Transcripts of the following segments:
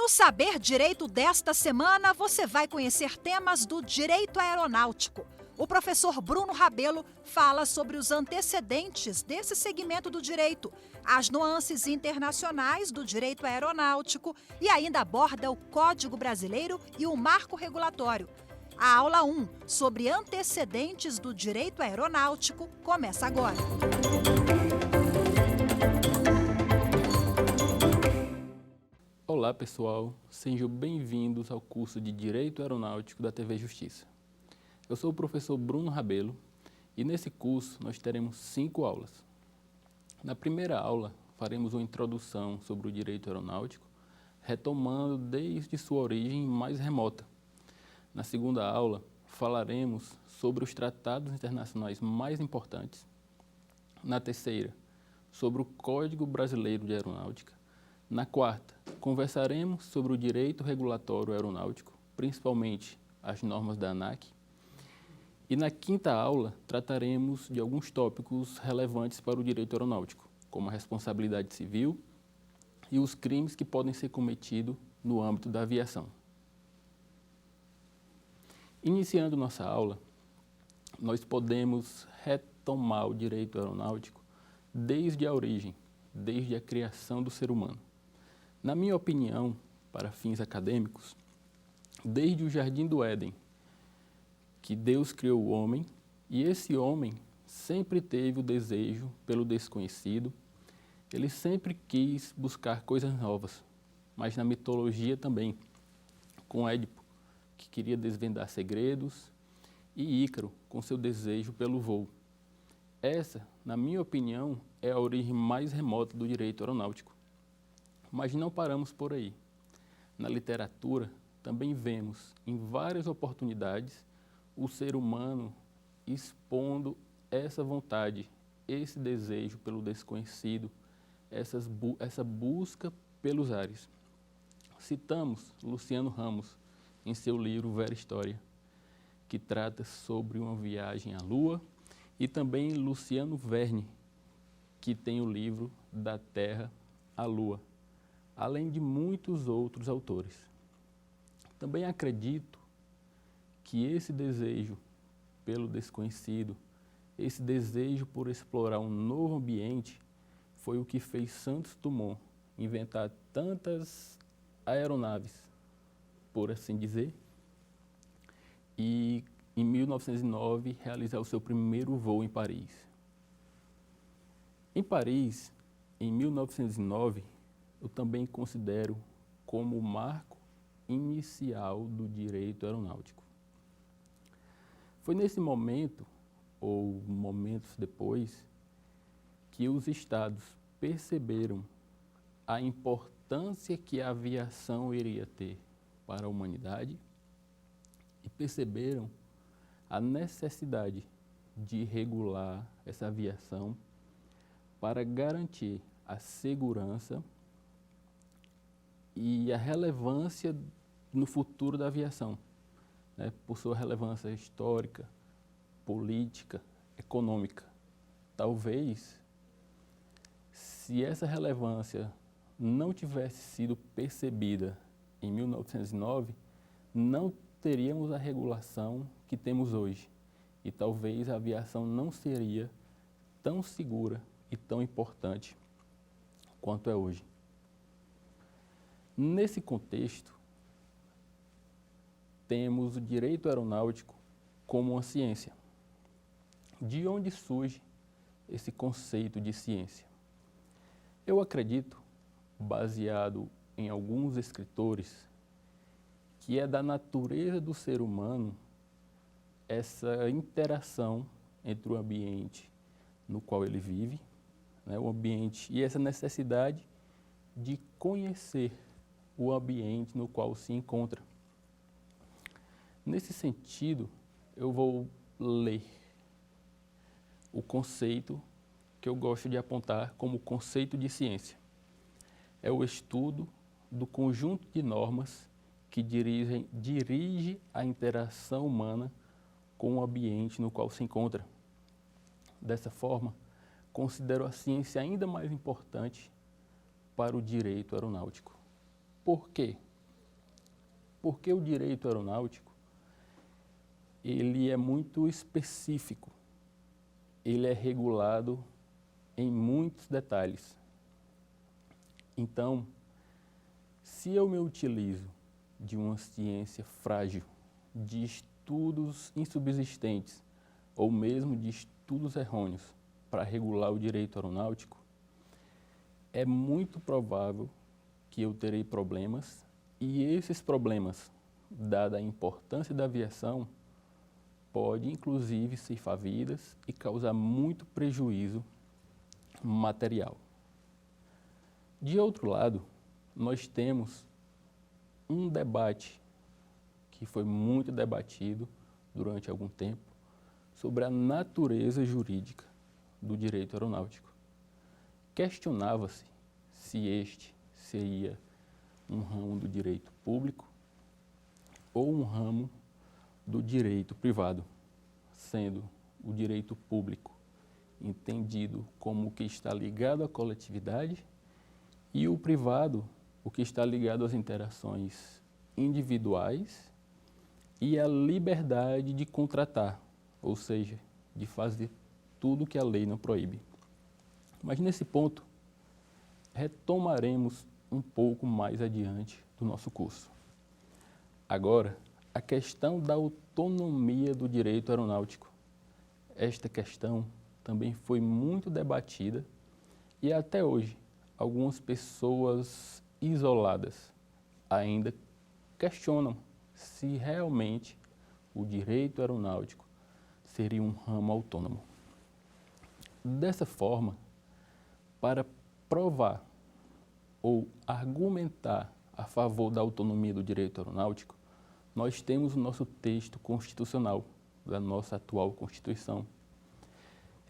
No Saber Direito desta semana, você vai conhecer temas do direito aeronáutico. O professor Bruno Rabelo fala sobre os antecedentes desse segmento do direito, as nuances internacionais do direito aeronáutico e ainda aborda o Código Brasileiro e o Marco Regulatório. A aula 1, sobre antecedentes do direito aeronáutico, começa agora. Olá pessoal, sejam bem-vindos ao curso de Direito Aeronáutico da TV Justiça. Eu sou o professor Bruno Rabelo e nesse curso nós teremos 5 aulas. Na primeira aula faremos uma introdução sobre o direito aeronáutico, retomando desde sua origem mais remota. Na segunda aula falaremos sobre os tratados internacionais mais importantes. Na terceira, sobre o Código Brasileiro de Aeronáutica. Na quarta, conversaremos sobre o direito regulatório aeronáutico, principalmente as normas da ANAC. E na quinta aula, trataremos de alguns tópicos relevantes para o direito aeronáutico, como a responsabilidade civil e os crimes que podem ser cometidos no âmbito da aviação. Iniciando nossa aula, nós podemos retomar o direito aeronáutico desde a origem, desde a criação do ser humano. Na minha opinião, para fins acadêmicos, desde o Jardim do Éden, que Deus criou o homem, e esse homem sempre teve o desejo pelo desconhecido, ele sempre quis buscar coisas novas, mas na mitologia também, com Édipo, que queria desvendar segredos, e Ícaro, com seu desejo pelo voo. Essa, na minha opinião, é a origem mais remota do direito aeronáutico. Mas não paramos por aí. Na literatura, também vemos, em várias oportunidades, o ser humano expondo essa vontade, esse desejo pelo desconhecido, essa busca pelos ares. Citamos Luciano Ramos em seu livro Vera História, que trata sobre uma viagem à Lua, e também Luciano Verne, que tem o livro Da Terra à Lua, além de muitos outros autores. Também acredito que esse desejo pelo desconhecido, esse desejo por explorar um novo ambiente, foi o que fez Santos Dumont inventar tantas aeronaves, por assim dizer, e em 1909 realizar o seu primeiro voo em Paris. Em Paris, em 1909, eu também considero como o marco inicial do direito aeronáutico. Foi nesse momento, ou momentos depois, que os estados perceberam a importância que a aviação iria ter para a humanidade e perceberam a necessidade de regular essa aviação para garantir a segurança e a relevância no futuro da aviação, né, por sua relevância histórica, política, econômica. Talvez, se essa relevância não tivesse sido percebida em 1909, não teríamos a regulação que temos hoje. E talvez a aviação não seria tão segura e tão importante quanto é hoje. Nesse contexto, temos o direito aeronáutico como uma ciência. De onde surge esse conceito de ciência? Eu acredito, baseado em alguns escritores, que é da natureza do ser humano essa interação entre o ambiente no qual ele vive, né, o ambiente, e essa necessidade de conhecer o ambiente no qual se encontra. Nesse sentido, eu vou ler o conceito que eu gosto de apontar como conceito de ciência. É o estudo do conjunto de normas que dirige a interação humana com o ambiente no qual se encontra. Dessa forma, considero a ciência ainda mais importante para o direito aeronáutico. Por quê? Porque o direito aeronáutico, ele é muito específico, ele é regulado em muitos detalhes. Então, se eu me utilizo de uma ciência frágil, de estudos insubsistentes, ou mesmo de estudos errôneos para regular o direito aeronáutico, é muito provável que eu terei problemas, e esses problemas, dada a importância da aviação, pode inclusive ceifar vidas e causar muito prejuízo material. De outro lado, nós temos um debate que foi muito debatido durante algum tempo sobre a natureza jurídica do direito aeronáutico. Questionava-se se este seria um ramo do direito público ou um ramo do direito privado, sendo o direito público entendido como o que está ligado à coletividade e o privado, o que está ligado às interações individuais e à liberdade de contratar, ou seja, de fazer tudo que a lei não proíbe. Mas nesse ponto, retomaremos um pouco mais adiante do nosso curso. Agora, a questão da autonomia do direito aeronáutico. Esta questão também foi muito debatida e até hoje algumas pessoas isoladas ainda questionam se realmente o direito aeronáutico seria um ramo autônomo. Dessa forma, para provar ou argumentar a favor da autonomia do direito aeronáutico, nós temos o nosso texto constitucional da nossa atual Constituição.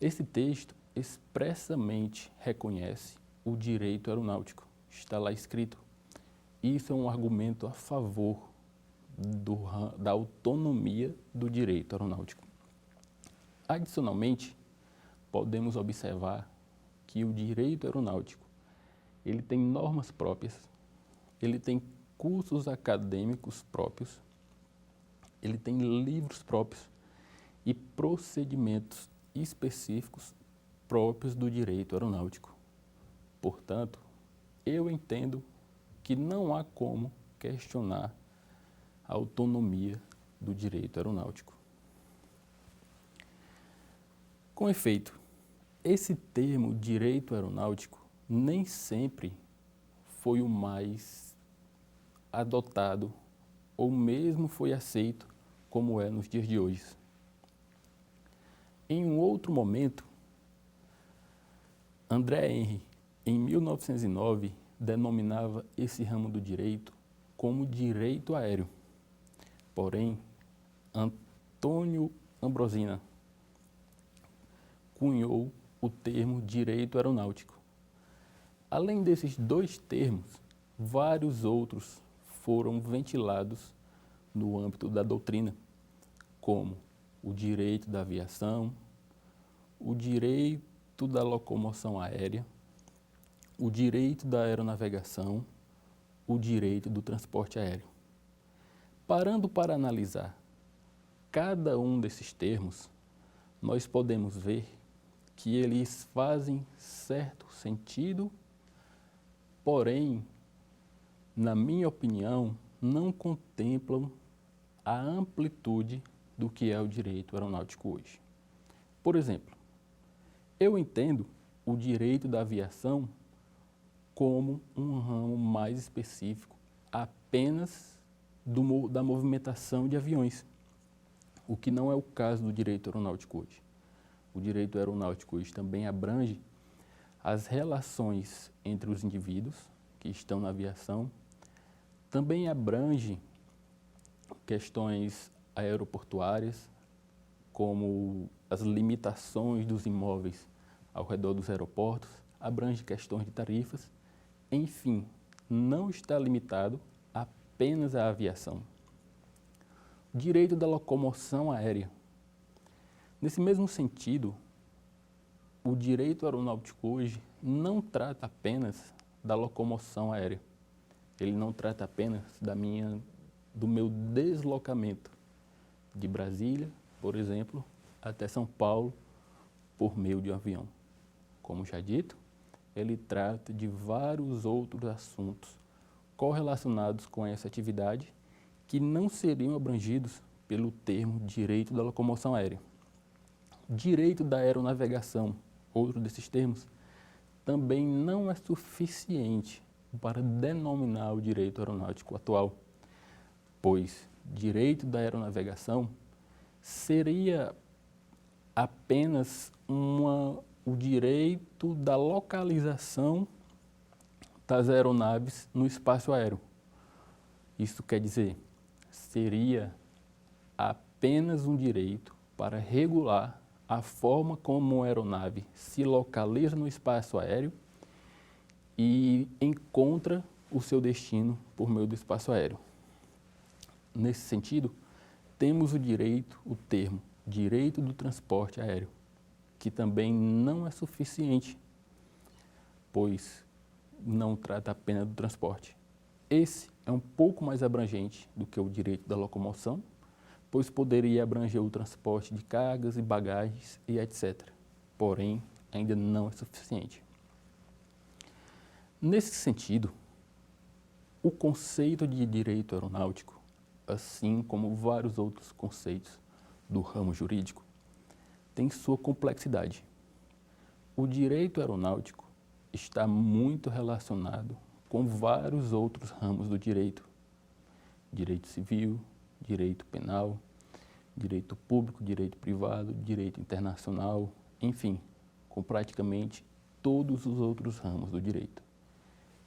Esse texto expressamente reconhece o direito aeronáutico. Está lá escrito. Isso é um argumento a favor da autonomia do direito aeronáutico. Adicionalmente, podemos observar que o direito aeronáutico ele tem normas próprias, ele tem cursos acadêmicos próprios, ele tem livros próprios e procedimentos específicos próprios do direito aeronáutico. Portanto, eu entendo que não há como questionar a autonomia do direito aeronáutico. Com efeito, esse termo direito aeronáutico nem sempre foi o mais adotado ou mesmo foi aceito como é nos dias de hoje. Em um outro momento, André Henry, em 1909, denominava esse ramo do direito como direito aéreo. Porém, Antônio Ambrosina cunhou o termo direito aeronáutico. Além desses dois termos, vários outros foram ventilados no âmbito da doutrina, como o direito da aviação, o direito da locomoção aérea, o direito da aeronavegação, o direito do transporte aéreo. Parando para analisar cada um desses termos, nós podemos ver que eles fazem certo sentido, porém, na minha opinião, não contemplam a amplitude do que é o direito aeronáutico hoje. Por exemplo, eu entendo o direito da aviação como um ramo mais específico apenas da movimentação de aviões, o que não é o caso do direito aeronáutico hoje. O direito aeronáutico hoje também abrange as relações entre os indivíduos que estão na aviação, também abrange questões aeroportuárias, como as limitações dos imóveis ao redor dos aeroportos, abrange questões de tarifas, enfim, não está limitado apenas à aviação. Direito da locomoção aérea. Nesse mesmo sentido, o direito aeronáutico hoje não trata apenas da locomoção aérea. Ele não trata apenas do meu deslocamento de Brasília, por exemplo, até São Paulo por meio de um avião. Como já dito, ele trata de vários outros assuntos correlacionados com essa atividade que não seriam abrangidos pelo termo direito da locomoção aérea. Direito da aeronavegação, outro desses termos, também não é suficiente para denominar o direito aeronáutico atual, pois direito da aeronavegação seria apenas o direito da localização das aeronaves no espaço aéreo. Isso quer dizer, seria apenas um direito para regular a forma como uma aeronave se localiza no espaço aéreo e encontra o seu destino por meio do espaço aéreo. Nesse sentido, temos o termo direito do transporte aéreo, que também não é suficiente, pois não trata apenas do transporte. Esse é um pouco mais abrangente do que o direito da locomoção, pois poderia abranger o transporte de cargas e bagagens e etc. Porém, ainda não é suficiente. Nesse sentido, o conceito de direito aeronáutico, assim como vários outros conceitos do ramo jurídico, tem sua complexidade. O direito aeronáutico está muito relacionado com vários outros ramos do direito. Direito civil, direito penal, direito público, direito privado, direito internacional, enfim, com praticamente todos os outros ramos do direito.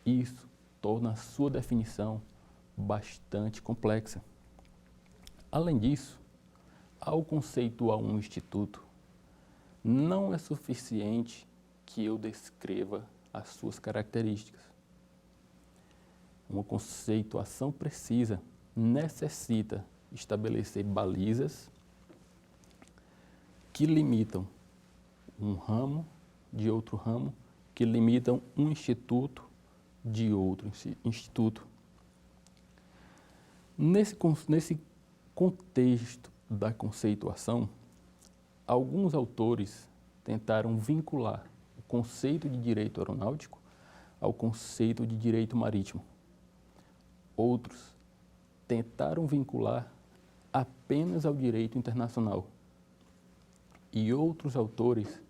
Isso torna a sua definição bastante complexa. Além disso, ao conceituar um instituto, não é suficiente que eu descreva as suas características. Uma conceituação precisa necessita estabelecer balizas que limitam um ramo de outro ramo, que limitam um instituto de outro instituto. Nesse contexto da conceituação, alguns autores tentaram vincular o conceito de direito aeronáutico ao conceito de direito marítimo. Outros tentaram vincular apenas ao direito internacional. E outros autores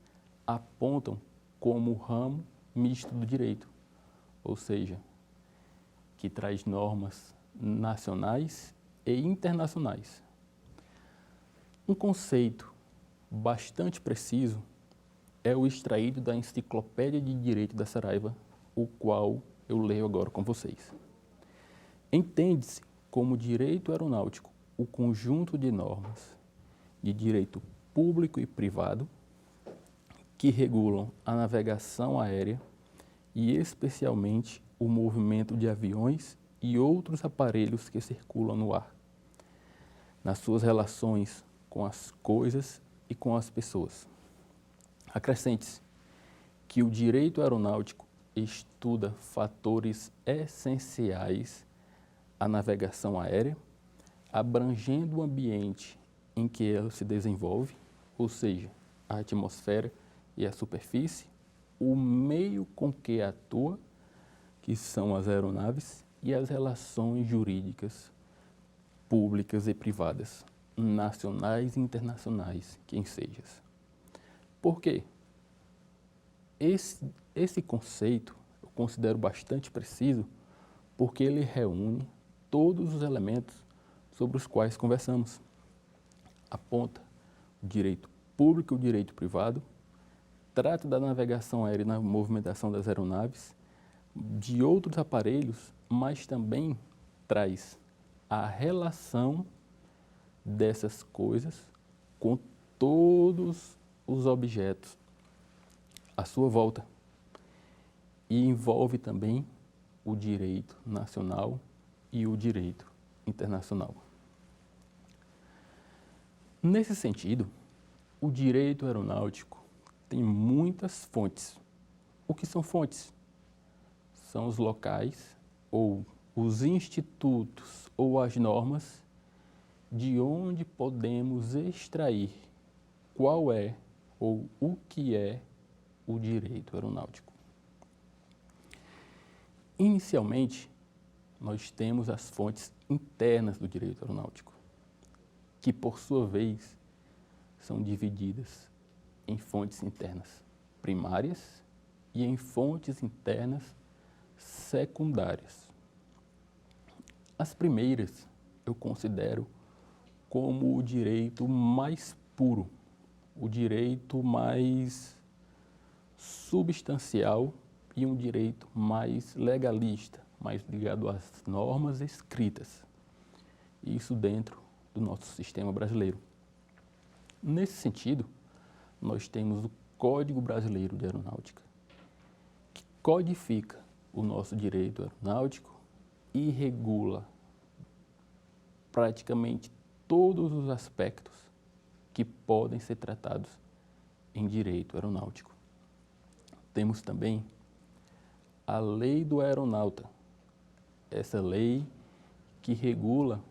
apontam como ramo misto do direito, ou seja, que traz normas nacionais e internacionais. Um conceito bastante preciso é o extraído da Enciclopédia de Direito da Saraiva, o qual eu leio agora com vocês. Entende-se como direito aeronáutico o conjunto de normas de direito público e privado que regulam a navegação aérea e especialmente o movimento de aviões e outros aparelhos que circulam no ar, nas suas relações com as coisas e com as pessoas. Acrescente-se que o direito aeronáutico estuda fatores essenciais à navegação aérea, abrangendo o ambiente em que ela se desenvolve, ou seja, a atmosfera e a superfície, o meio com que atua, que são as aeronaves, e as relações jurídicas públicas e privadas, nacionais e internacionais, quem seja. Por quê? Esse conceito eu considero bastante preciso porque ele reúne todos os elementos sobre os quais conversamos. Aponta o direito público e o direito privado, trata da navegação aérea e na movimentação das aeronaves, de outros aparelhos, mas também traz a relação dessas coisas com todos os objetos à sua volta. E envolve também o direito nacional e o direito internacional. Nesse sentido, o direito aeronáutico tem muitas fontes. O que são fontes? São os locais ou os institutos ou as normas de onde podemos extrair qual é ou o que é o direito aeronáutico. Inicialmente, nós temos as fontes internas do direito aeronáutico, que, por sua vez, são divididas em fontes internas primárias e em fontes internas secundárias. As primeiras eu considero como o direito mais puro, o direito mais substancial e um direito mais legalista, mais ligado às normas escritas. Isso dentro do nosso sistema brasileiro. Nesse sentido, nós temos o Código Brasileiro de Aeronáutica, que codifica o nosso direito aeronáutico e regula praticamente todos os aspectos que podem ser tratados em direito aeronáutico. Temos também a Lei do Aeronauta, essa lei que regula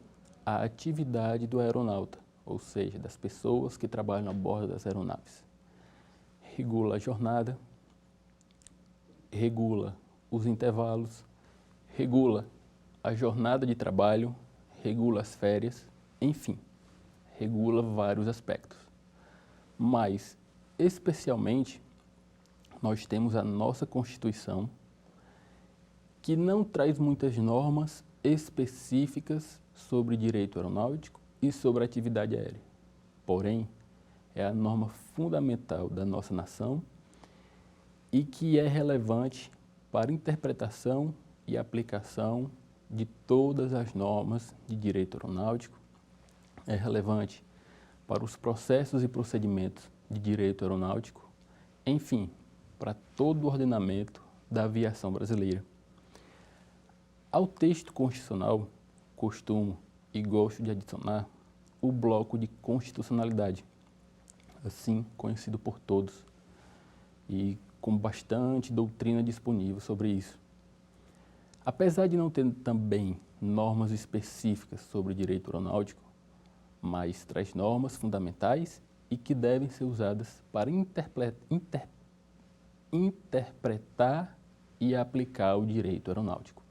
a atividade do aeronauta, ou seja, das pessoas que trabalham a bordo das aeronaves. Regula a jornada, regula os intervalos, regula a jornada de trabalho, regula as férias, enfim, regula vários aspectos. Mas, especialmente, nós temos a nossa Constituição, que não traz muitas normas específicas sobre direito aeronáutico e sobre atividade aérea. Porém, é a norma fundamental da nossa nação e que é relevante para a interpretação e aplicação de todas as normas de direito aeronáutico, é relevante para os processos e procedimentos de direito aeronáutico, enfim, para todo o ordenamento da aviação brasileira. Ao texto constitucional, costumo e gosto de adicionar o bloco de constitucionalidade, assim conhecido por todos, e com bastante doutrina disponível sobre isso. Apesar de não ter também normas específicas sobre direito aeronáutico, mas traz normas fundamentais e que devem ser usadas para interpretar e aplicar o direito aeronáutico.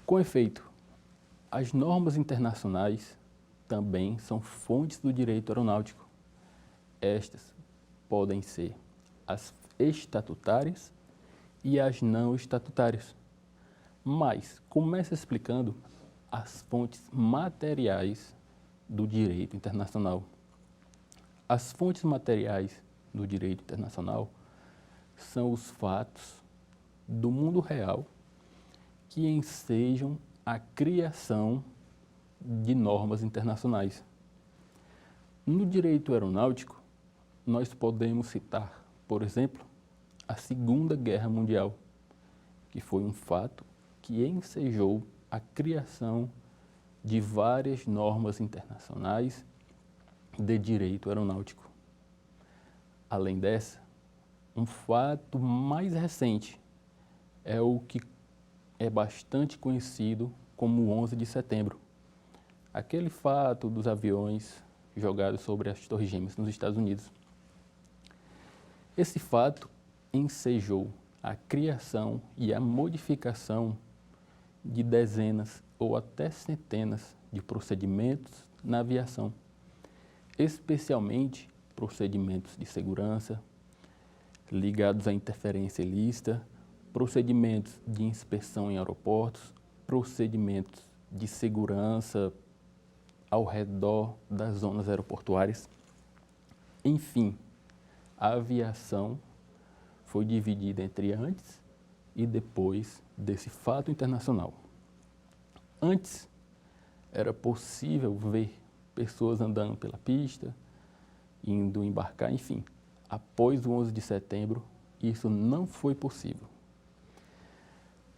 Com efeito, as normas internacionais também são fontes do direito aeronáutico. Estas podem ser as estatutárias e as não estatutárias. Mas começa explicando as fontes materiais do direito internacional. As fontes materiais do direito internacional são os fatos do mundo real que ensejam a criação de normas internacionais. No direito aeronáutico, nós podemos citar, por exemplo, a Segunda Guerra Mundial, que foi um fato que ensejou a criação de várias normas internacionais de direito aeronáutico. Além dessa, um fato mais recente é o que é bastante conhecido como o 11 de setembro. Aquele fato dos aviões jogados sobre as Torres Gêmeas nos Estados Unidos. Esse fato ensejou a criação e a modificação de dezenas ou até centenas de procedimentos na aviação, especialmente procedimentos de segurança ligados à interferência ilícita, procedimentos de inspeção em aeroportos, procedimentos de segurança ao redor das zonas aeroportuárias. Enfim, a aviação foi dividida entre antes e depois desse fato internacional. Antes, era possível ver pessoas andando pela pista, indo embarcar, enfim. Após o 11 de setembro, isso não foi possível.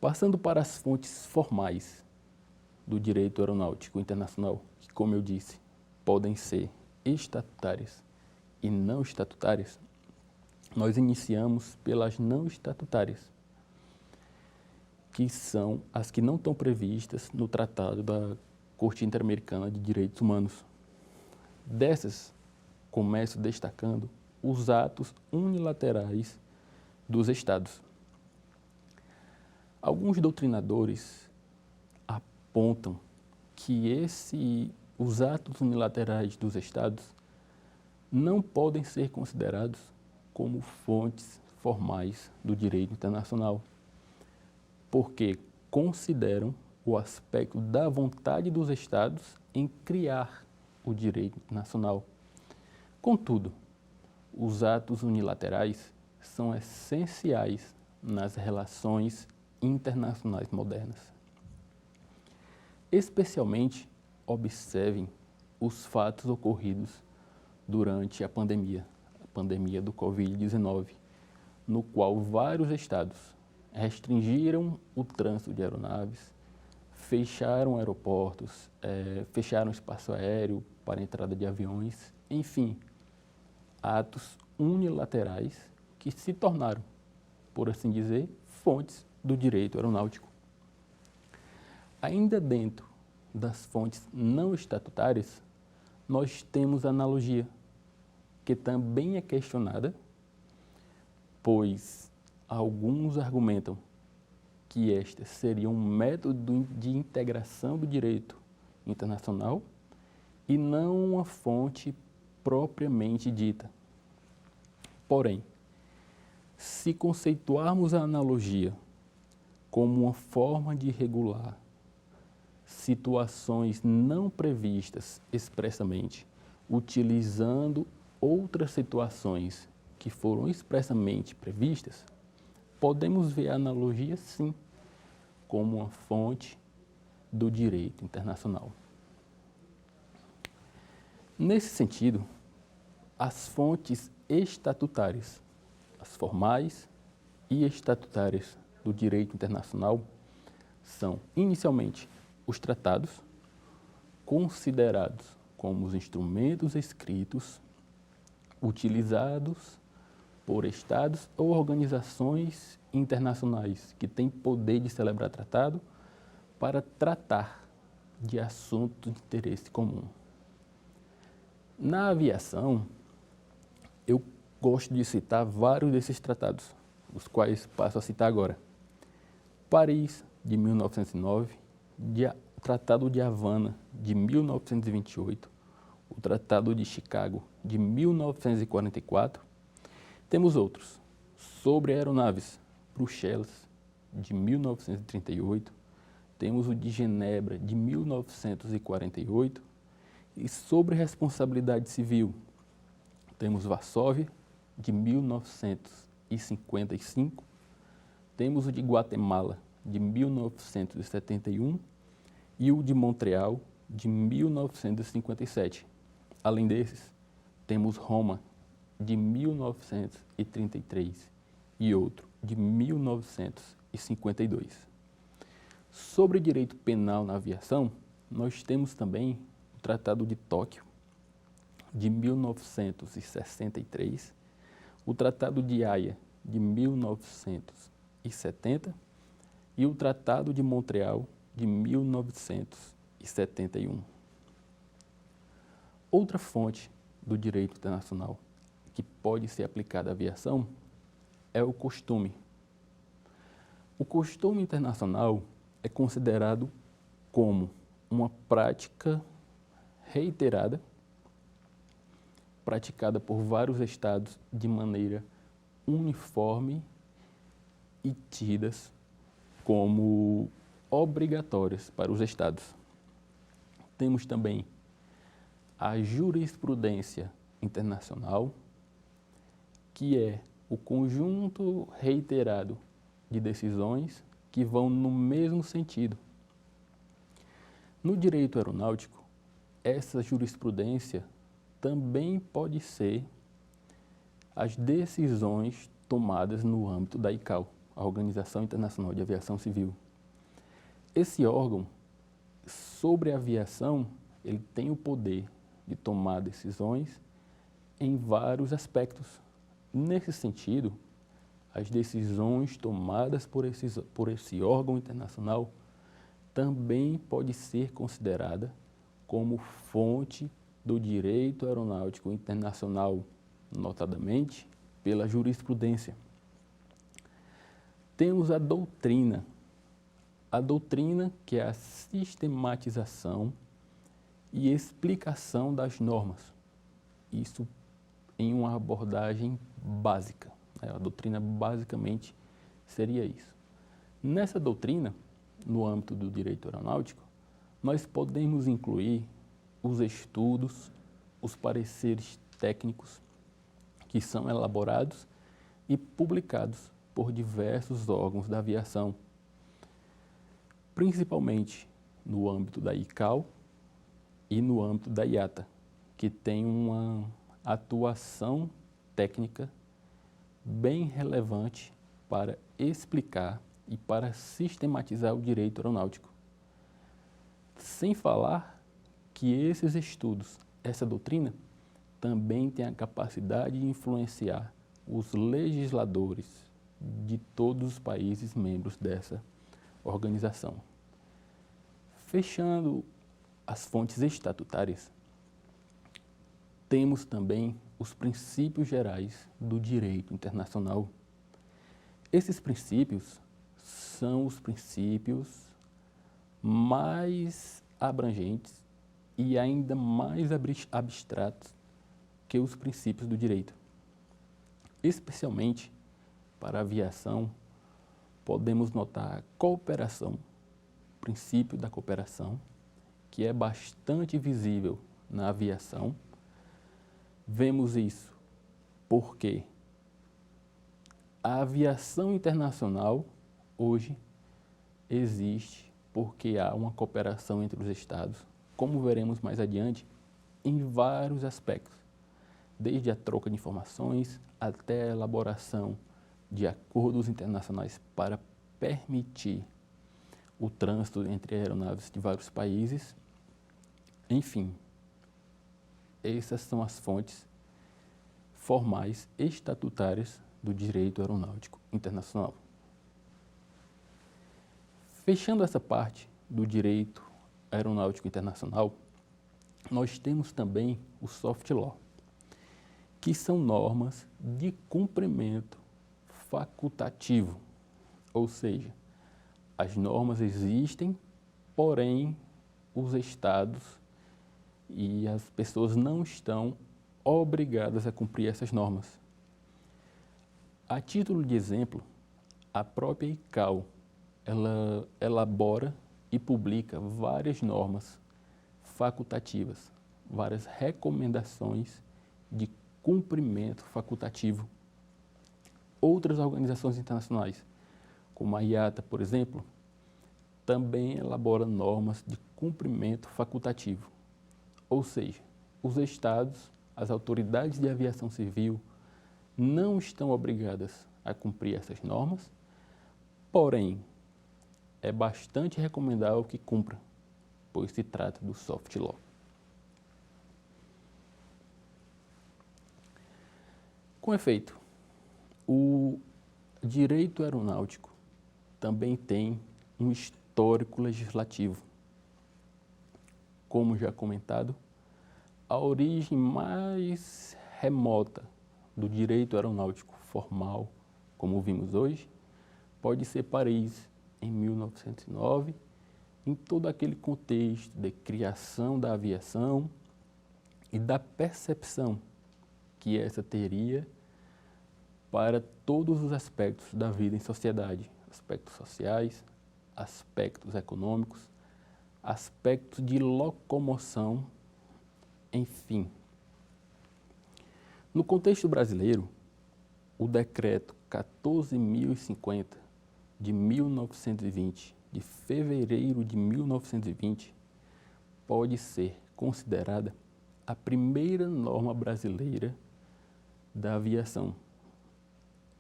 Passando para as fontes formais do direito aeronáutico internacional, que, como eu disse, podem ser estatutárias e não estatutárias, nós iniciamos pelas não estatutárias, que são as que não estão previstas no Tratado da Corte Interamericana de Direitos Humanos. Dessas, começo destacando os atos unilaterais dos Estados. Alguns doutrinadores apontam que os atos unilaterais dos Estados não podem ser considerados como fontes formais do direito internacional, porque consideram o aspecto da vontade dos Estados em criar o direito internacional. Contudo, os atos unilaterais são essenciais nas relações internacionais modernas. Especialmente, observem os fatos ocorridos durante a pandemia do Covid-19, no qual vários estados restringiram o trânsito de aeronaves, fecharam aeroportos, fecharam espaço aéreo para a entrada de aviões, enfim, atos unilaterais que se tornaram, por assim dizer, fontes do direito aeronáutico. Ainda dentro das fontes não estatutárias, nós temos a analogia, que também é questionada, pois alguns argumentam que esta seria um método de integração do direito internacional e não uma fonte propriamente dita. Porém, se conceituarmos a analogia como uma forma de regular situações não previstas expressamente, utilizando outras situações que foram expressamente previstas, podemos ver a analogia, sim, como uma fonte do direito internacional. Nesse sentido, as fontes estatutárias, as formais e estatutárias do direito internacional são, inicialmente, os tratados, considerados como os instrumentos escritos utilizados por estados ou organizações internacionais que têm poder de celebrar tratado para tratar de assuntos de interesse comum. Na aviação, eu gosto de citar vários desses tratados, os quais passo a citar agora. Paris, de 1909, Tratado de Havana, de 1928, o Tratado de Chicago, de 1944. Temos outros, sobre aeronaves, Bruxelas, de 1938, temos o de Genebra, de 1948, e sobre responsabilidade civil, temos Varsóvia, de 1955, temos o de Guatemala, de 1971, e o de Montreal, de 1957. Além desses, temos Roma, de 1933, e outro, de 1952. Sobre direito penal na aviação, nós temos também o Tratado de Tóquio, de 1963, o Tratado de Haia, de 1970, e o Tratado de Montreal, de 1971. Outra fonte do direito internacional que pode ser aplicada à aviação é o costume. O costume internacional é considerado como uma prática reiterada, praticada por vários estados de maneira uniforme e tidas como obrigatórias para os estados. Temos também a jurisprudência internacional, que é o conjunto reiterado de decisões que vão no mesmo sentido. No direito aeronáutico, essa jurisprudência também pode ser as decisões tomadas no âmbito da ICAO, a Organização Internacional de Aviação Civil. Esse órgão, sobre a aviação, ele tem o poder de tomar decisões em vários aspectos. Nesse sentido, as decisões tomadas por esse órgão internacional também pode ser considerada como fonte do direito aeronáutico internacional, notadamente pela jurisprudência. Temos a doutrina que é a sistematização e explicação das normas, isso em uma abordagem básica, né? A doutrina basicamente seria isso. Nessa doutrina, no âmbito do direito aeronáutico, nós podemos incluir os estudos, os pareceres técnicos que são elaborados e publicados por diversos órgãos da aviação, principalmente no âmbito da ICAO e no âmbito da IATA, que tem uma atuação técnica bem relevante para explicar e para sistematizar o direito aeronáutico. Sem falar que esses estudos, essa doutrina, também tem a capacidade de influenciar os legisladores de todos os países membros dessa organização. Fechando as fontes estatutárias, temos também os princípios gerais do direito internacional. Esses princípios são os princípios mais abrangentes e ainda mais abstratos que os princípios do direito. Especialmente para a aviação, podemos notar a cooperação, o princípio da cooperação, que é bastante visível na aviação. Vemos isso porque a aviação internacional hoje existe porque há uma cooperação entre os Estados, como veremos mais adiante, em vários aspectos, desde a troca de informações até a elaboração de acordos internacionais para permitir o trânsito entre aeronaves de vários países. Enfim, essas são as fontes formais estatutárias do direito aeronáutico internacional. Fechando essa parte do direito aeronáutico internacional, nós temos também o soft law, que são normas de cumprimento facultativo, ou seja, as normas existem, porém os estados e as pessoas não estão obrigadas a cumprir essas normas. A título de exemplo, a própria ICAO, ela elabora e publica várias normas facultativas, várias recomendações de cumprimento facultativo. Outras organizações internacionais, como a IATA, por exemplo, também elabora normas de cumprimento facultativo. Ou seja, os estados, as autoridades de aviação civil não estão obrigadas a cumprir essas normas, porém, é bastante recomendável que cumpra, pois se trata do soft law. Com efeito, o direito aeronáutico também tem um histórico legislativo. Como já comentado, a origem mais remota do direito aeronáutico formal, como vimos hoje, pode ser Paris, em 1909, em todo aquele contexto de criação da aviação e da percepção que essa teria para todos os aspectos da vida em sociedade, aspectos sociais, aspectos econômicos, aspectos de locomoção, enfim. No contexto brasileiro, o decreto 14.050 de 1920, de fevereiro de 1920, pode ser considerada a primeira norma brasileira da aviação.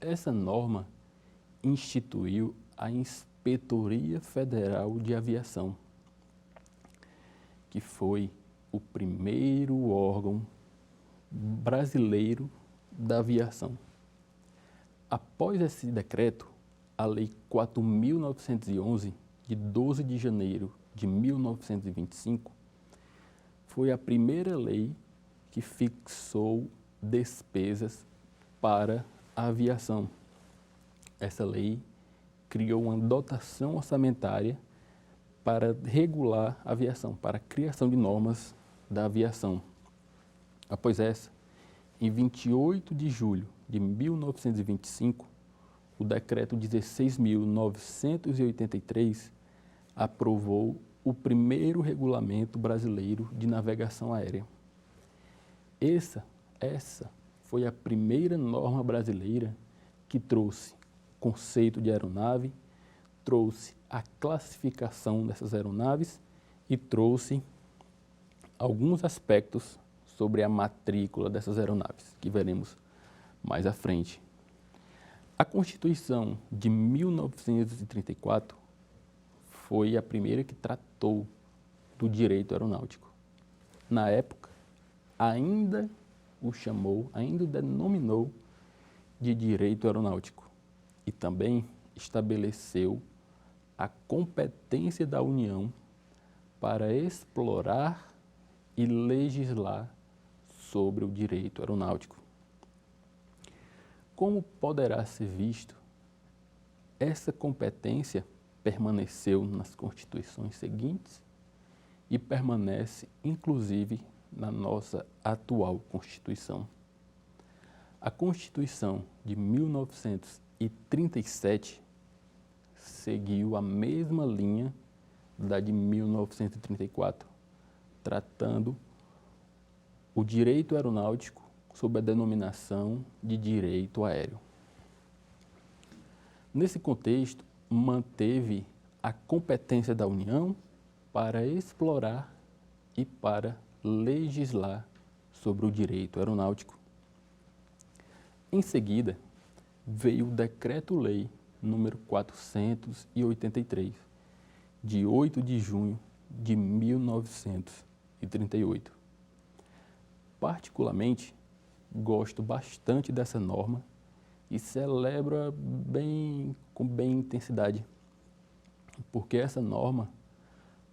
Essa norma instituiu a Inspetoria Federal de Aviação, que foi o primeiro órgão brasileiro da aviação. Após esse decreto, a Lei 4.911, de 12 de janeiro de 1925, foi a primeira lei que fixou despesas para a aviação. Essa lei criou uma dotação orçamentária para regular a aviação, para a criação de normas da aviação. Após essa, em 28 de julho de 1925, o decreto 16.983 aprovou o primeiro regulamento brasileiro de navegação aérea. Essa foi a primeira norma brasileira que trouxe o conceito de aeronave, trouxe a classificação dessas aeronaves e trouxe alguns aspectos sobre a matrícula dessas aeronaves, que veremos mais à frente. A Constituição de 1934 foi a primeira que tratou do direito aeronáutico. Na época, ainda o denominou de direito aeronáutico e também estabeleceu a competência da União para explorar e legislar sobre o direito aeronáutico. Como poderá ser visto, essa competência permaneceu nas constituições seguintes e permanece, inclusive, na nossa atual Constituição. A Constituição de 1937 seguiu a mesma linha da de 1934, tratando o direito aeronáutico sob a denominação de direito aéreo. Nesse contexto, manteve a competência da União para explorar e para legislar sobre o direito aeronáutico. Em seguida, veio o Decreto-Lei número 483, de 8 de junho de 1938. Particularmente, gosto bastante dessa norma e celebro com bem intensidade, porque essa norma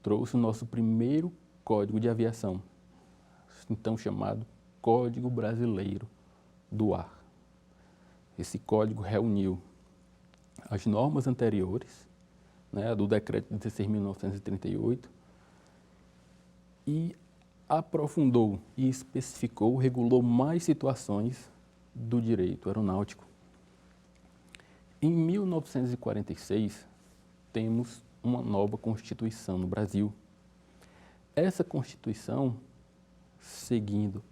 trouxe o nosso primeiro Código de Aviação, então chamado Código Brasileiro do Ar. Esse código reuniu as normas anteriores, do Decreto 16.938, e aprofundou e especificou, regulou mais situações do direito aeronáutico. Em 1946, temos uma nova Constituição no Brasil. Essa Constituição, seguindo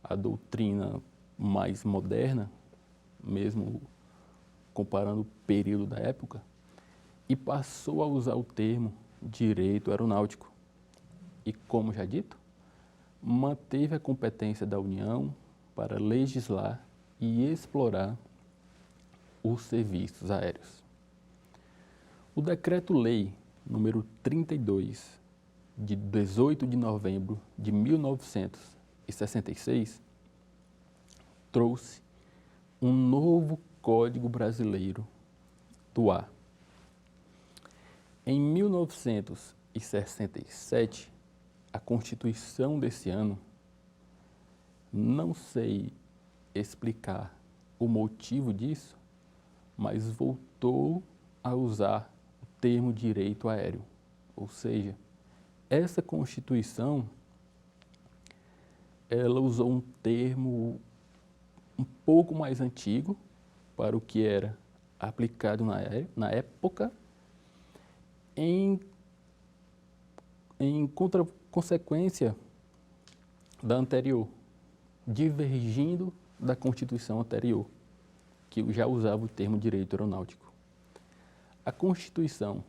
a doutrina mais moderna, mesmo comparando o período da época, e passou a usar o termo direito aeronáutico. E, como já dito, manteve a competência da União para legislar e explorar os serviços aéreos. O Decreto-Lei número 32, de 18 de novembro de 1966, trouxe um novo Código Brasileiro do Ar. Em 1967, a Constituição desse ano, não sei explicar o motivo disso, mas voltou a usar o termo direito aéreo. Ou seja, essa Constituição, ela usou um termo um pouco mais antigo para o que era aplicado na época, em consequência da anterior, divergindo da Constituição anterior, que já usava o termo direito aeronáutico. A Constituição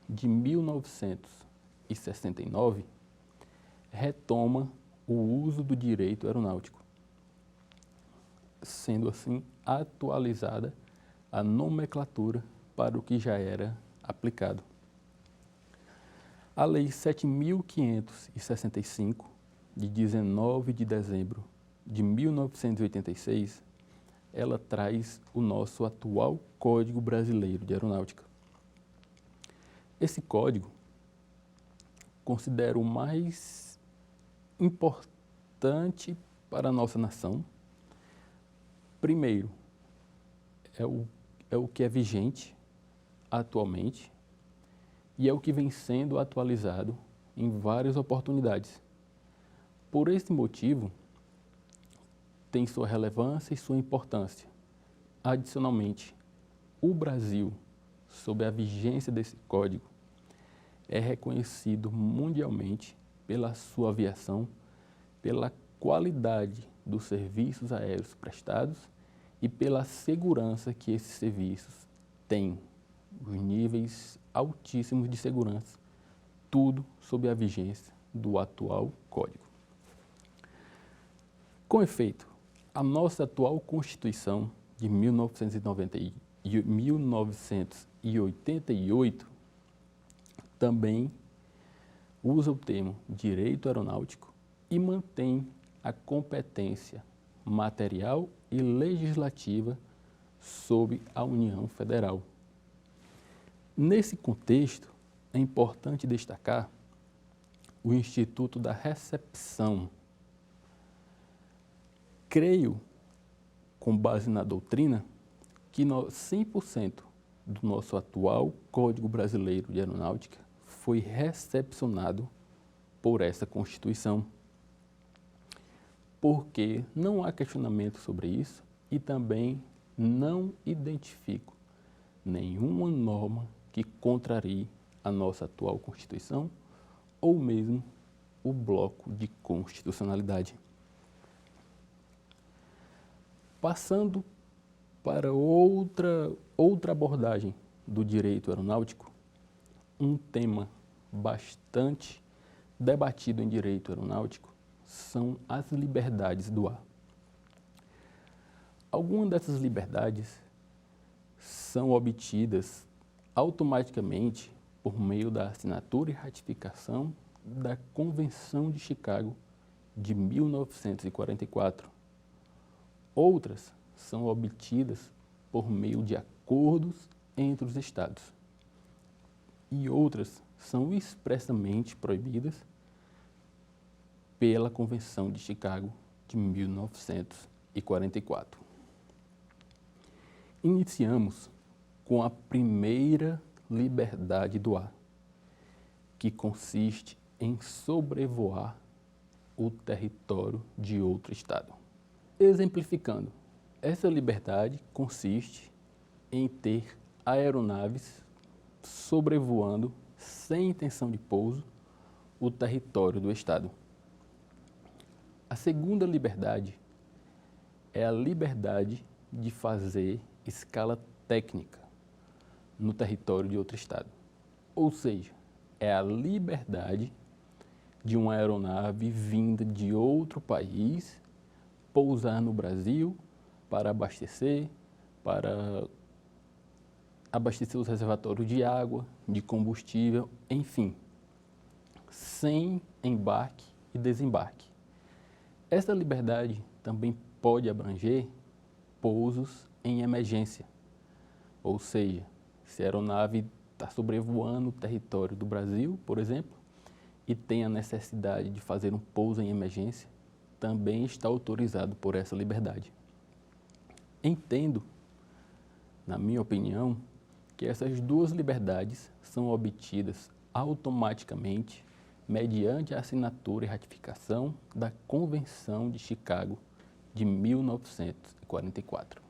de 1969 retoma o uso do direito aeronáutico, sendo assim atualizada a nomenclatura para o que já era aplicado. A Lei 7.565, de 19 de dezembro de 1986, ela traz o nosso atual Código Brasileiro de Aeronáutica. Esse código considero o mais importante para a nossa nação. Primeiro, é o que é vigente atualmente e é o que vem sendo atualizado em várias oportunidades. Por esse motivo, tem sua relevância e sua importância. Adicionalmente, o Brasil, sob a vigência desse código, é reconhecido mundialmente pela sua aviação, pela qualidade dos serviços aéreos prestados e pela segurança que esses serviços têm, os níveis altíssimos de segurança, tudo sob a vigência do atual código. Com efeito, a nossa atual Constituição de 1988 também usa o termo direito aeronáutico e mantém a competência material e legislativa sob a União Federal. Nesse contexto, é importante destacar o Instituto da Recepção. Creio, com base na doutrina, que 100% do nosso atual Código Brasileiro de Aeronáutica foi recepcionado por essa Constituição, porque não há questionamento sobre isso e também não identifico nenhuma norma que contrarie a nossa atual Constituição ou mesmo o bloco de constitucionalidade. Passando para outra abordagem do direito aeronáutico, um tema bastante debatido em direito aeronáutico são as liberdades do ar. Algumas dessas liberdades são obtidas automaticamente por meio da assinatura e ratificação da Convenção de Chicago de 1944. Outras são obtidas por meio de acordos entre os Estados. E outras são expressamente proibidas pela Convenção de Chicago de 1944. Iniciamos com a primeira liberdade do ar, que consiste em sobrevoar o território de outro Estado. Exemplificando, essa liberdade consiste em ter aeronaves sobrevoando, sem intenção de pouso, o território do Estado. A segunda liberdade é a liberdade de fazer escala técnica no território de outro Estado. Ou seja, é a liberdade de uma aeronave vinda de outro país pousar no Brasil para abastecer os reservatórios de água, de combustível, enfim, sem embarque e desembarque. Essa liberdade também pode abranger pousos em emergência, ou seja, se a aeronave está sobrevoando o território do Brasil, por exemplo, e tem a necessidade de fazer um pouso em emergência, também está autorizado por essa liberdade. Entendo, na minha opinião, que essas duas liberdades são obtidas automaticamente mediante a assinatura e ratificação da Convenção de Chicago de 1944.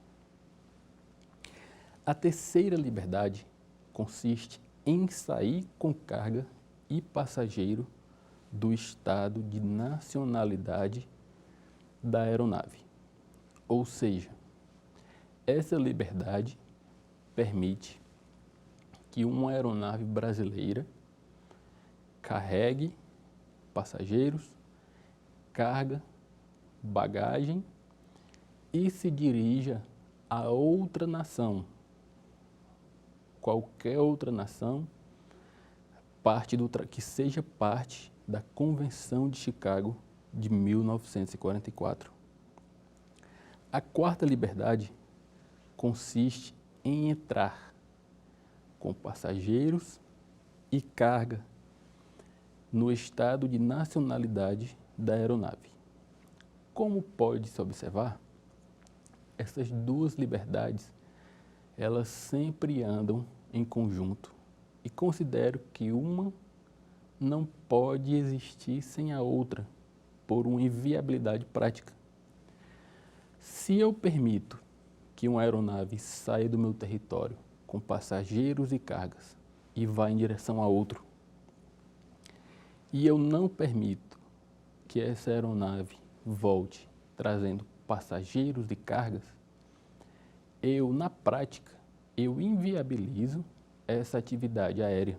A terceira liberdade consiste em sair com carga e passageiro do estado de nacionalidade da aeronave. Ou seja, essa liberdade permite que uma aeronave brasileira carregue passageiros, carga, bagagem e se dirija a outra nação, qualquer outra nação, que seja parte da Convenção de Chicago de 1944. A quarta liberdade consiste em entrar com passageiros e carga no estado de nacionalidade da aeronave. Como pode-se observar, essas duas liberdades, elas sempre andam em conjunto e considero que uma não pode existir sem a outra, por uma inviabilidade prática. Se eu permito que uma aeronave saia do meu território com passageiros e cargas e vá em direção a outro, e eu não permito que essa aeronave volte trazendo passageiros e cargas, na prática, eu inviabilizo essa atividade aérea.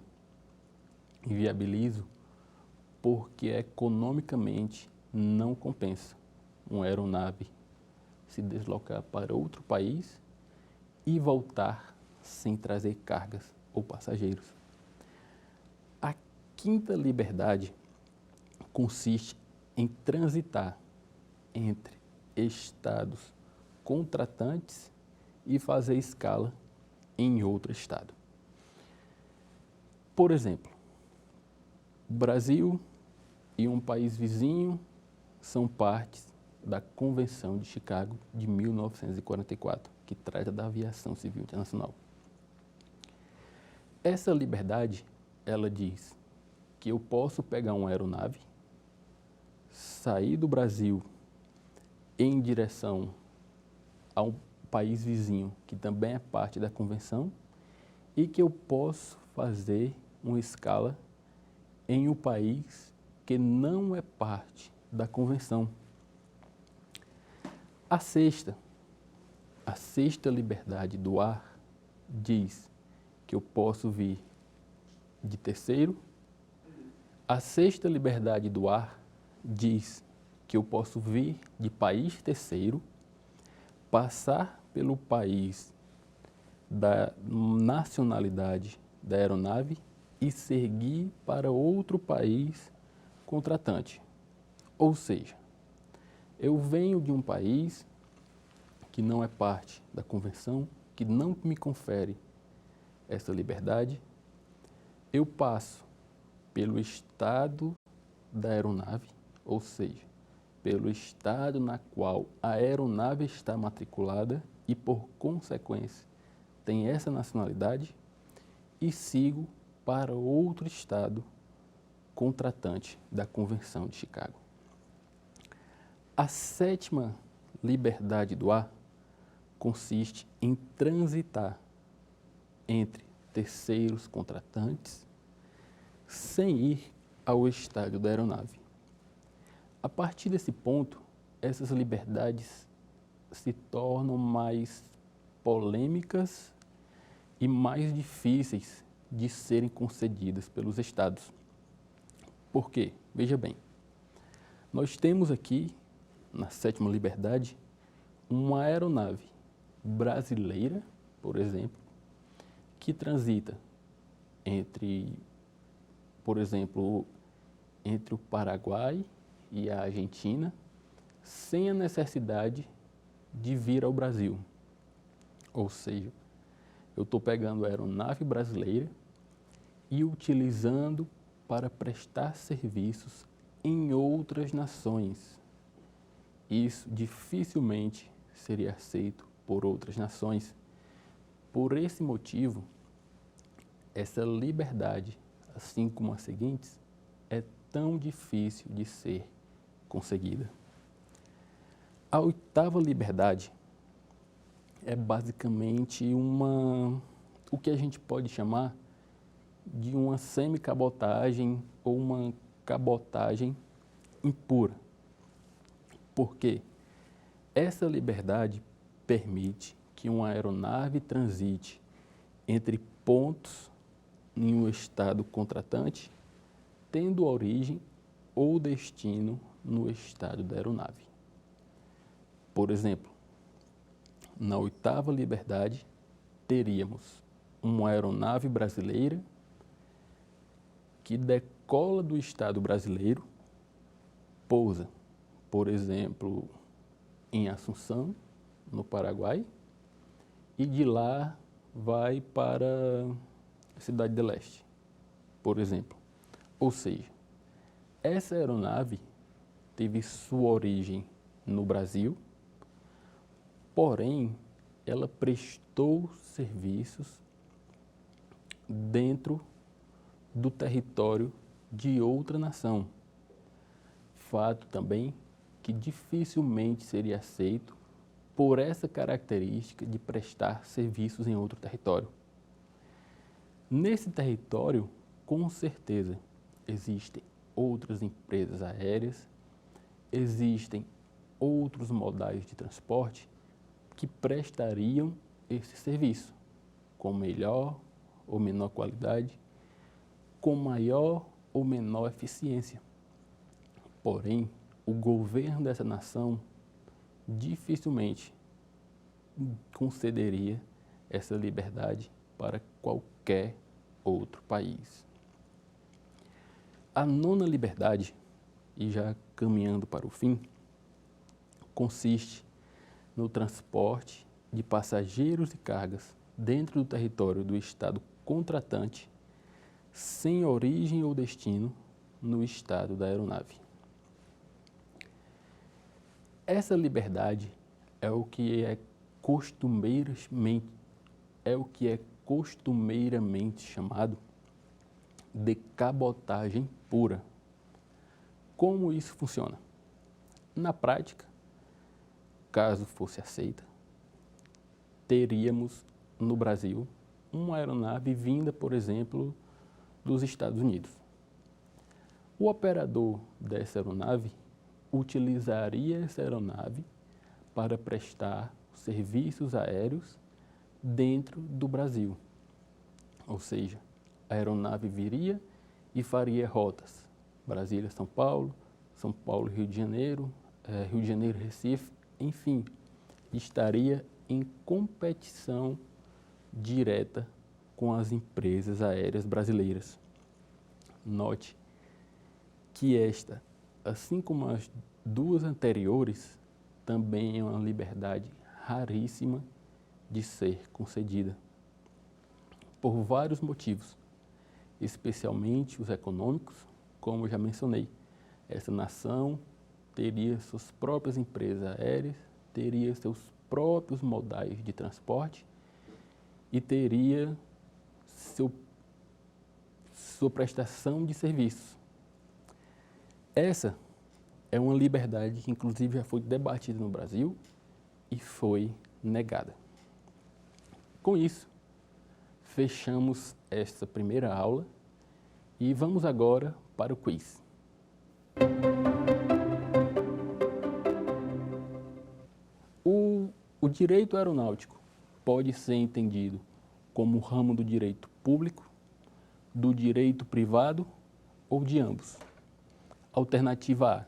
Inviabilizo porque economicamente não compensa uma aeronave se deslocar para outro país e voltar sem trazer cargas ou passageiros. A quinta liberdade consiste em transitar entre estados contratantes e fazer escala em outro estado. Por exemplo, o Brasil e um país vizinho são partes da Convenção de Chicago de 1944, que trata da aviação civil internacional. Essa liberdade, ela diz que eu posso pegar uma aeronave, sair do Brasil em direção a um país vizinho, que também é parte da convenção, e que eu posso fazer uma escala em um país que não é parte da convenção. A sexta liberdade do ar diz que eu posso vir de terceiro. A sexta liberdade do ar diz que eu posso vir de país terceiro, passar pelo país da nacionalidade da aeronave e seguir para outro país contratante. Ou seja, eu venho de um país que não é parte da convenção, que não me confere essa liberdade, eu passo pelo estado da aeronave, ou seja, pelo estado na qual a aeronave está matriculada e, por consequência, tem essa nacionalidade, e sigo para outro estado contratante da Convenção de Chicago. A sétima liberdade do ar consiste em transitar entre terceiros contratantes sem ir ao estado da aeronave. A partir desse ponto, essas liberdades se tornam mais polêmicas e mais difíceis de serem concedidas pelos estados. Por quê? Veja bem, nós temos aqui, na sétima liberdade, uma aeronave brasileira, por exemplo, que transita entre, por exemplo, entre o Paraguai e a Argentina, sem a necessidade de vir ao Brasil. Ou seja, eu estou pegando a aeronave brasileira e utilizando para prestar serviços em outras nações. Isso dificilmente seria aceito por outras nações. Por esse motivo, essa liberdade, assim como as seguintes, é tão difícil de ser conseguida. A oitava liberdade é basicamente o que a gente pode chamar de uma semicabotagem ou uma cabotagem impura. Por quê? Essa liberdade permite que uma aeronave transite entre pontos em um estado contratante, tendo origem ou destino no estado da aeronave. Por exemplo, na oitava liberdade, teríamos uma aeronave brasileira que decola do estado brasileiro, pousa, por exemplo, em Assunção, no Paraguai, e de lá vai para a Cidade do Leste, por exemplo. Ou seja, essa aeronave teve sua origem no Brasil, porém, ela prestou serviços dentro do território de outra nação. Fato também que dificilmente seria aceito por essa característica de prestar serviços em outro território. Nesse território, com certeza, existem outras empresas aéreas, existem outros modais de transporte que prestariam esse serviço com melhor ou menor qualidade, com maior ou menor eficiência. Porém, o governo dessa nação dificilmente concederia essa liberdade para qualquer outro país. A nona liberdade, e já caminhando para o fim, consiste no transporte de passageiros e cargas dentro do território do Estado contratante, sem origem ou destino no estado da aeronave. Essa liberdade é o que é costumeiramente chamado de cabotagem pura. Como isso funciona? Na prática, caso fosse aceita, teríamos no Brasil uma aeronave vinda, por exemplo, dos Estados Unidos. O operador dessa aeronave utilizaria essa aeronave para prestar serviços aéreos dentro do Brasil. Ou seja, a aeronave viria e faria rotas Brasília-São Paulo, São Paulo-Rio de Janeiro, Rio de Janeiro-Recife, enfim, estaria em competição direta com as empresas aéreas brasileiras. Note que esta, assim como as duas anteriores, também é uma liberdade raríssima de ser concedida, por vários motivos, especialmente os econômicos, como eu já mencionei. Essa nação teria suas próprias empresas aéreas, teria seus próprios modais de transporte e teria sua prestação de serviços. Essa é uma liberdade que, inclusive, já foi debatida no Brasil e foi negada. Com isso, fechamos esta primeira aula e vamos agora para o quiz. O direito aeronáutico pode ser entendido como ramo do direito público, do direito privado ou de ambos. Alternativa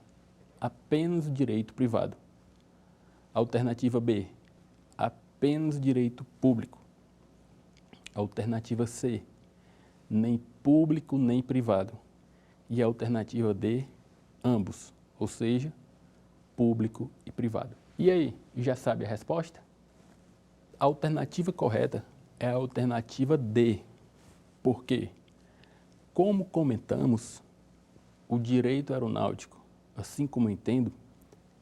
A, apenas direito privado. Alternativa B, apenas direito público. Alternativa C, nem público nem privado. E a alternativa D, ambos, ou seja, público e privado. E aí, já sabe a resposta? A alternativa correta é a alternativa D. Por quê? Como comentamos, o direito aeronáutico, assim como eu entendo,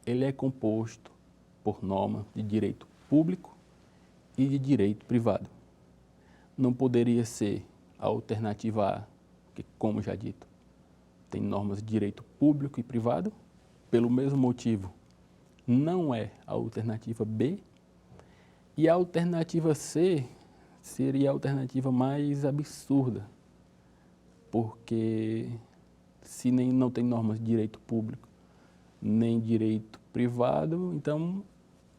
ele é composto por normas de direito público e de direito privado. Não poderia ser a alternativa A, que, como já dito, tem normas de direito público e privado, pelo mesmo motivo, não é a alternativa B, e a alternativa C seria a alternativa mais absurda, porque se não tem normas de direito público nem direito privado, então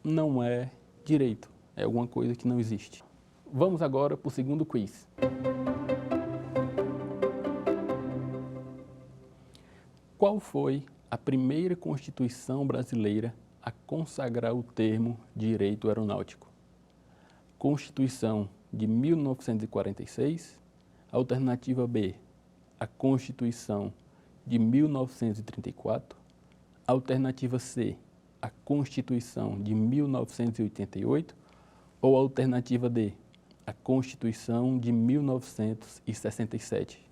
não é direito, é alguma coisa que não existe. Vamos agora para o segundo quiz. Qual foi a primeira Constituição brasileira a consagrar o termo direito aeronáutico? Constituição de 1946, alternativa B, a Constituição de 1934, alternativa C, a Constituição de 1988 ou a alternativa D, a Constituição de 1967?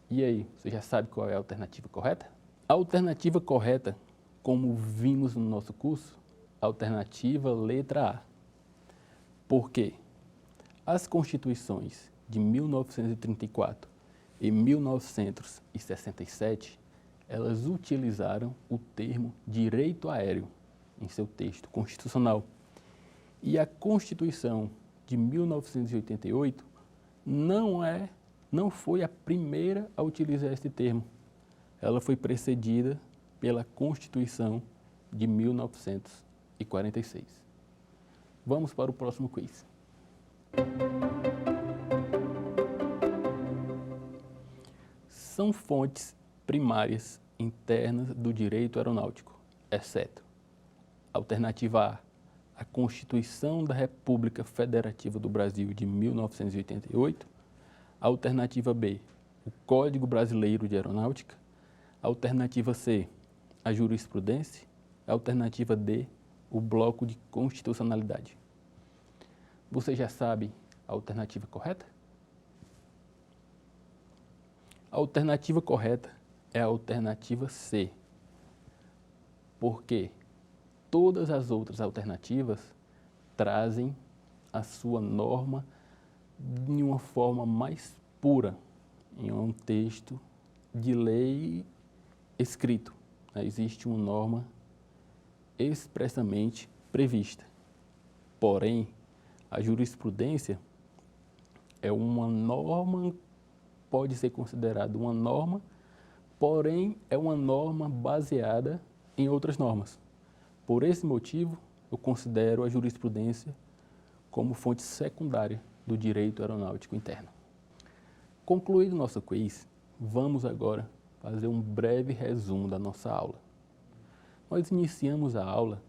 E aí, você já sabe qual é a alternativa correta? A alternativa correta, como vimos no nosso curso, a alternativa letra A. Por quê? As constituições de 1934 e 1967, elas utilizaram o termo direito aéreo em seu texto constitucional. E a Constituição de 1988 não foi a primeira a utilizar este termo. Ela foi precedida pela Constituição de 1946. Vamos para o próximo quiz. São fontes primárias internas do direito aeronáutico, exceto alternativa A, a Constituição da República Federativa do Brasil de 1988, alternativa B, o Código Brasileiro de Aeronáutica, alternativa C, a jurisprudência, alternativa D, o bloco de constitucionalidade. Você já sabe a alternativa correta? A alternativa correta é a alternativa C, porque todas as outras alternativas trazem a sua norma de uma forma mais pura, em um texto de lei escrito. Existe uma norma expressamente prevista. Porém, a jurisprudência é uma norma, pode ser considerada uma norma, porém é uma norma baseada em outras normas. Por esse motivo, eu considero a jurisprudência como fonte secundária do direito aeronáutico interno. Concluído nosso quiz, vamos agora fazer um breve resumo da nossa aula. Nós iniciamos a aula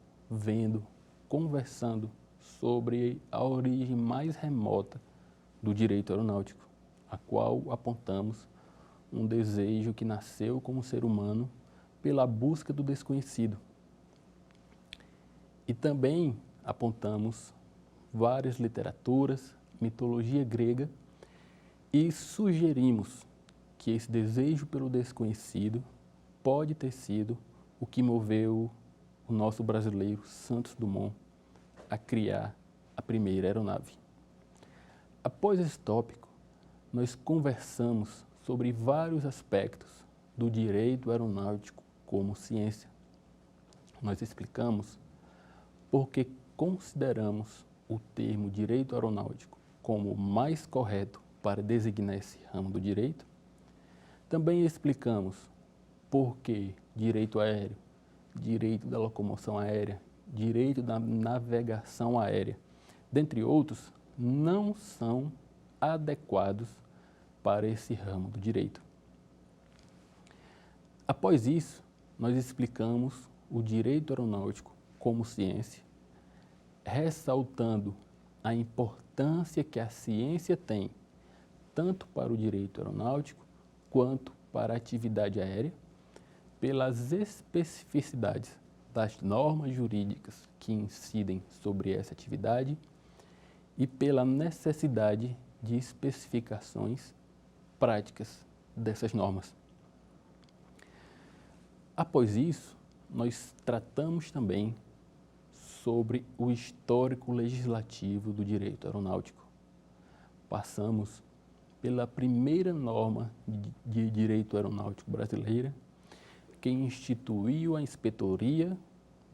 conversando sobre a origem mais remota do direito aeronáutico, a qual apontamos um desejo que nasceu como ser humano pela busca do desconhecido. E também apontamos várias literaturas, mitologia grega, e sugerimos que esse desejo pelo desconhecido pode ter sido o que moveu o nosso brasileiro Santos Dumont a criar a primeira aeronave. Após esse tópico, nós conversamos sobre vários aspectos do direito aeronáutico como ciência. Nós explicamos por que consideramos o termo direito aeronáutico como o mais correto para designar esse ramo do direito. Também explicamos por que direito aéreo, direito da locomoção aérea, direito da navegação aérea, dentre outros, não são adequados para esse ramo do direito. Após isso, nós explicamos o direito aeronáutico como ciência, ressaltando a importância que a ciência tem tanto para o direito aeronáutico quanto para a atividade aérea, pelas especificidades das normas jurídicas que incidem sobre essa atividade e pela necessidade de especificações práticas dessas normas. Após isso, nós tratamos também sobre o histórico legislativo do direito aeronáutico. Passamos pela primeira norma de direito aeronáutico brasileira, que instituiu a Inspetoria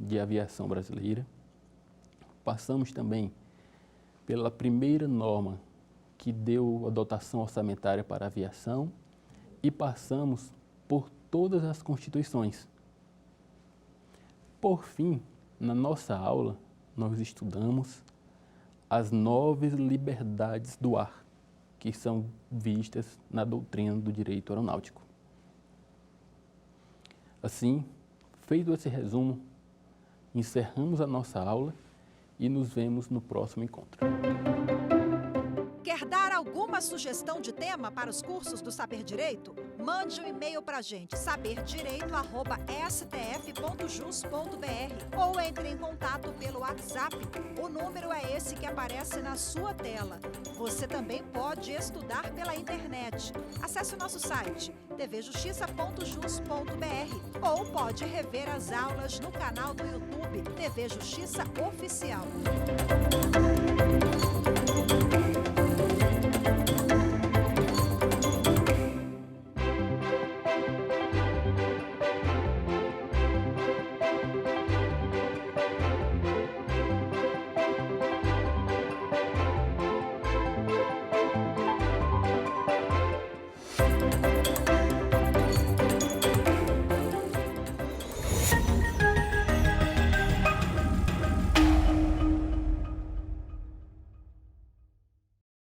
de Aviação Brasileira. Passamos também pela primeira norma que deu a dotação orçamentária para a aviação e passamos por todas as constituições. Por fim, na nossa aula, nós estudamos as 9 liberdades do ar, que são vistas na doutrina do direito aeronáutico. Assim, feito esse resumo, encerramos a nossa aula e nos vemos no próximo encontro. Quer dar alguma sugestão de tema para os cursos do Saber Direito? Mande um e-mail para a gente, saberdireito@stf.jus.br, ou entre em contato pelo WhatsApp. O número é esse que aparece na sua tela. Você também pode estudar pela internet. Acesse o nosso site tvjustiça.jus.br ou pode rever as aulas no canal do YouTube TV Justiça Oficial.